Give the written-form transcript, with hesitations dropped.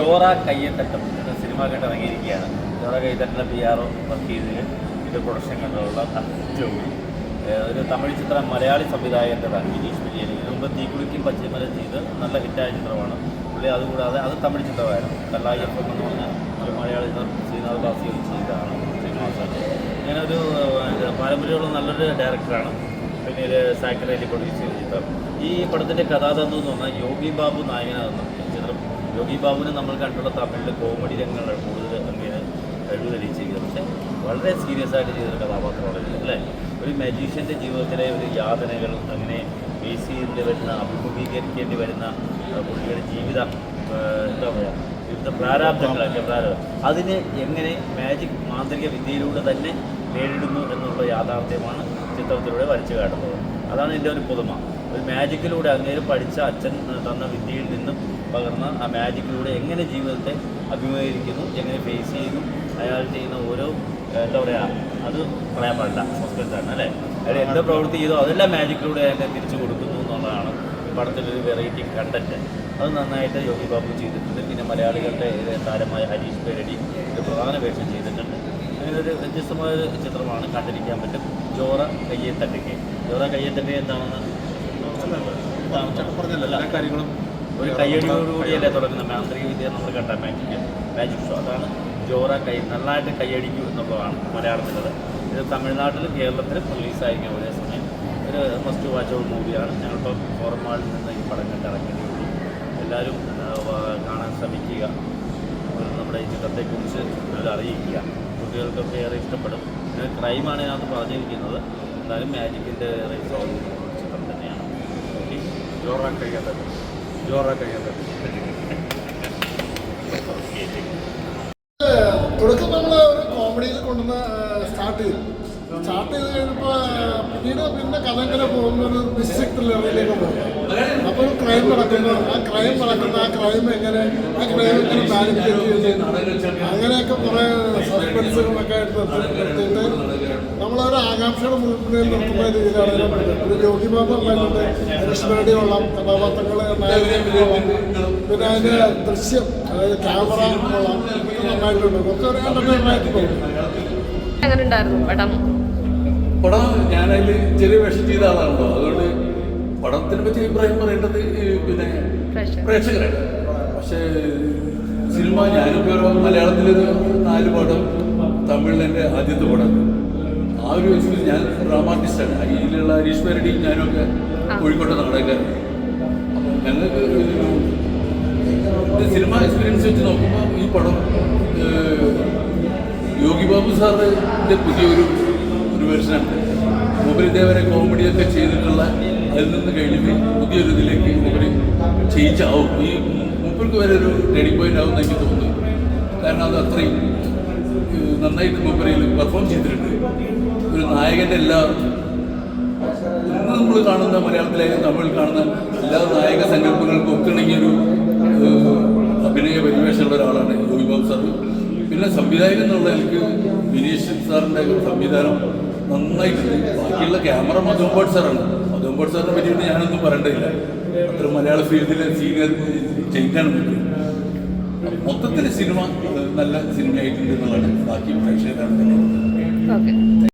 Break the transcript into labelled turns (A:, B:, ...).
A: ജോറ കയ്യത്തട്ടം എന്ന cinema കണ്ടിറങ്ങിയിരിക്കുകയാണ്. ജോറ കയ്യത്തട്ടിൻ്റെ PR work ചെയ്തതിൽ ഇത് പ്രൊഡക്ഷൻ കണ്ടുള്ള ജോലി. ഒരു തമിഴ് ചിത്രം മലയാളി സംവിധായകൻ്റെതാണ്, ഗിരീഷ് വിജയൻ. ഇതിനു മുമ്പ് തീക്കുളിക്കും പച്ചമല ചെയ്ത് നല്ല ഹിറ്റായ ചിത്രമാണ് പുള്ളി. അതുകൂടാതെ അത് തമിഴ് ചിത്രമായിരുന്നു. കല്ലായപ്പം എന്ന് പറഞ്ഞ ഒരു മലയാളി ചിത്രം ശ്രീനാഥ് ബാസി ചെയ്തതാണ് ശ്രീനിവാസൻ. ഇങ്ങനെ ഒരു പാരമ്പര്യമുള്ള നല്ലൊരു ഡയറക്ടറാണ്. പിന്നീട് സാക്കറേലി പ്രൊഡ്യൂസ് ചെയ്ത ചിത്രം. ഈ പടത്തിൻ്റെ കഥാതന്ത്വം എന്ന് പറഞ്ഞാൽ യോഗി ബാബു നായകനാകുന്ന ചിത്രം. യോഗി ബാബുവിനെ നമ്മൾ കണ്ടുള്ള തമിഴിൽ കോമഡി രംഗങ്ങൾ കൂടുതൽ അങ്ങനെ കഴിവ് തെളിയിച്ചിരിക്കുന്നത്. പക്ഷേ വളരെ സീരിയസ് ആയിട്ട് ചെയ്തൊരു കഥാപാത്രമാണ് അല്ലേ. ഒരു മജീഷ്യൻ്റെ ജീവിതത്തിലെ ഒരു യാതനകൾ അങ്ങനെ ഫേസ് ചെയ്ത് വരുന്ന, അഭിമുഖീകരിക്കേണ്ടി വരുന്ന പുള്ളിയുടെ ജീവിതം എന്താ പറയുക, വിവിധ പ്രാരാബ്ദങ്ങളൊക്കെ അതിന് എങ്ങനെ മാജിക് മാന്ത്രിക വിദ്യയിലൂടെ തന്നെ നേരിടുന്നു എന്നുള്ള യാഥാർത്ഥ്യമാണ് ചിത്രത്തിലൂടെ വരച്ചു കാട്ടുന്നത്. അതാണ് എൻ്റെ ഒരു പുതുമ. ഒരു മാജിക്കിലൂടെ അങ്ങേര് പഠിച്ച അച്ഛൻ തന്ന വിദ്യയിൽ നിന്നും പകർന്ന ആ മാജിക്കിലൂടെ എങ്ങനെ ജീവിതത്തെ അഭിമുഖീകരിക്കുന്നു, എങ്ങനെ ഫേസ് ചെയ്യുന്നു, അയാൾ ചെയ്യുന്ന ഓരോ എന്താ പറയുക, അത് പറയാൻ പാടില്ല, സസ്പെൻസാണ് അല്ലേ. അയാൾ എന്ത് പ്രവൃത്തി ചെയ്തോ അതെല്ലാം മാജിക്കിലൂടെ അയാളെ തിരിച്ചു കൊടുക്കുന്നു എന്നുള്ളതാണ് പടത്തിലൊരു വെറൈറ്റി കണ്ടൻറ്റ്. അത് നന്നായിട്ട് യോഗി ബാബു ചെയ്തിട്ടുണ്ട്. പിന്നെ മലയാളികളുടെ താരമായ ഹരീഷ് പേരടി ഒരു പ്രധാന വേഷം ചെയ്തിട്ടുണ്ട്. അങ്ങനെ ഒരു വ്യത്യസ്തമായ ചിത്രമാണ്, കണ്ടിരിക്കാൻ പറ്റും. ജോറ കയ്യത്തട്ടയ്ക്ക്. ജോറ കയ്യത്തട്ട എന്താണെന്ന് പറഞ്ഞല്ലോ, എല്ലാ കാര്യങ്ങളും ഒരു കയ്യടിയോടുകൂടിയല്ലേ തുടങ്ങുന്ന മാന്ത്രിക വിദ്യ നമ്മൾ കണ്ട മാജിക് ഷോ. അതാണ് ജോറ നന്നായിട്ട് കയ്യടിക്കൂ എന്നുള്ളതാണ് മലയാളത്തിലത്. ഇത് തമിഴ്നാട്ടിലും കേരളത്തിലും റിലീസായിരിക്കും ഒരേ സമയം. ഒരു മസ്റ്റ് വാച്ച് ഔട്ട് മൂവിയാണ്. ഞങ്ങളിപ്പോൾ ഫോറമാളിൽ നിന്ന് ഈ പടം കണ്ടിറങ്ങിയിട്ടുള്ളൂ. എല്ലാവരും കാണാൻ ശ്രമിക്കുക. നമ്മുടെ ഈ ചിത്രത്തെക്കുറിച്ച് അവർ അറിയിക്കുക. കുട്ടികൾക്കൊക്കെ ഏറെ ഇഷ്ടപ്പെടും. പിന്നെ ക്രൈമാണ് ഇതിനകത്ത് പറഞ്ഞിരിക്കുന്നത്. എന്തായാലും മാജിക്കിൻ്റെ റിസോൾവ് ചിത്രം തന്നെയാണ്. ജോറ കയ്യത്തട്ട.
B: തുടക്കം നമ്മൾ ഒരു കോമഡിയിൽ കൊണ്ടുവന്ന് സ്റ്റാർട്ട് ചെയ്ത് കഴിഞ്ഞപ്പോൾ പിന്നെ കഥ ഇങ്ങനെ പോകുന്ന ഒരു മിസ്റ്റേക്ക് ലെവലിലേക്ക് പോകും. അപ്പോൾ ക്രൈം നടക്കുന്ന ആ ക്രൈം എങ്ങനെ മാനിപ്പുലേറ്റ് ചെയ്ത് അങ്ങനെയൊക്കെ കുറേ സസ്പെൻസുകളൊക്കെ നിർത്തിയിട്ട് നമ്മളൊരു ആകാംക്ഷയുടെ മുൻപിൽ നിർത്തുന്ന രീതിയിലാണ് ഒരു യോഗി ബാബു ഉണ്ടായിട്ടുണ്ട്, ഹരീഷ് പേരടി കൊള്ളാം, കഥാപാത്രങ്ങൾ കൊള്ളാം, പിന്നെ അതിൻ്റെ ദൃശ്യം, അതായത് ക്യാമറ കൊള്ളാം, നന്നായിട്ടുണ്ട്. ഒക്കെ ഒരു എൻ്റർടൈൻമെൻ്റായിട്ട് തോന്നും.
C: പടം ഞാനതിൽ ചെറിയ വേഷം ചെയ്ത ആളാണല്ലോ, അതുകൊണ്ട് പടത്തിനെ പറ്റി അഭിപ്രായം പറയേണ്ടത് പിന്നെ പ്രേക്ഷകരാണ്. പക്ഷേ സിനിമ ഞാനൊക്കെ മലയാളത്തിലൊരു 4 പടം, തമിഴിലെൻ്റെ ആദ്യത്തെ പടം. ആ ഒരു എക്സ്പീരിയൻസ്, ഞാൻ ഡ്രാമാർട്ടിസ്റ്റാണ്. അതിലുള്ള ഹരീഷ് പേരടിയും ഞാനൊക്കെ കോഴിക്കോട്ടെ നാടകക്കാരാണ്. അപ്പം ഞങ്ങൾക്ക് ഒരു സിനിമ എക്സ്പീരിയൻസ് വെച്ച് നോക്കുമ്പോൾ ഈ പടം യോഗി ബാബു സാറിൻ്റെ പുതിയൊരു വെർഷനാണ്. മൂപ്പര് ഇതേവരെ കോമഡിയൊക്കെ ചെയ്തിട്ടുള്ള അതിൽ നിന്ന് കഴിഞ്ഞിട്ട് പുതിയൊരു ഇതിലേക്ക് മൂപ്പര് ചേഞ്ച് ആവും. ഈ മൂപ്പർക്ക് വരെ ഒരു ടേണിംഗ് പോയിന്റ് ആവും എന്ന് എനിക്ക് തോന്നുന്നു. കാരണം അത് അത്രയും നന്നായിട്ട് മൂപ്പരയിൽ പെർഫോം ചെയ്തിട്ടുണ്ട്. ഒരു നായകൻ്റെ എല്ലാ ഇന്ന് നമ്മൾ കാണുന്ന മലയാളത്തിലായാലും തമിഴിൽ കാണുന്ന എല്ലാ നായക സങ്കല്പങ്ങൾക്കും ഒത്തിണങ്ങിയൊരു അഭിനയ പരിവേഷമുള്ള ഒരാളാണ് യോഗി ബാബു സാർ. പിന്നെ സംവിധായകൻ എന്നുള്ള എനിക്ക് വിനീഷ് സാറിൻ്റെ സംവിധാനം നന്നായിട്ടുണ്ട്. ബാക്കിയുള്ള ക്യാമറ മധുംപാട് സാറാണ്. മധുംപാട് സാറിനെ പറ്റിയിട്ട് ഞാനൊന്നും പറയേണ്ടതില്ല. അത്ര മലയാള ഫീൽഡിലെ സീനിയർ ചേഞ്ചാണ്. മൊത്തത്തിൽ സിനിമ നല്ല സിനിമയായിട്ടുണ്ട് എന്നുള്ളതാണ് ബാക്കി പ്രേക്ഷകരാണ്.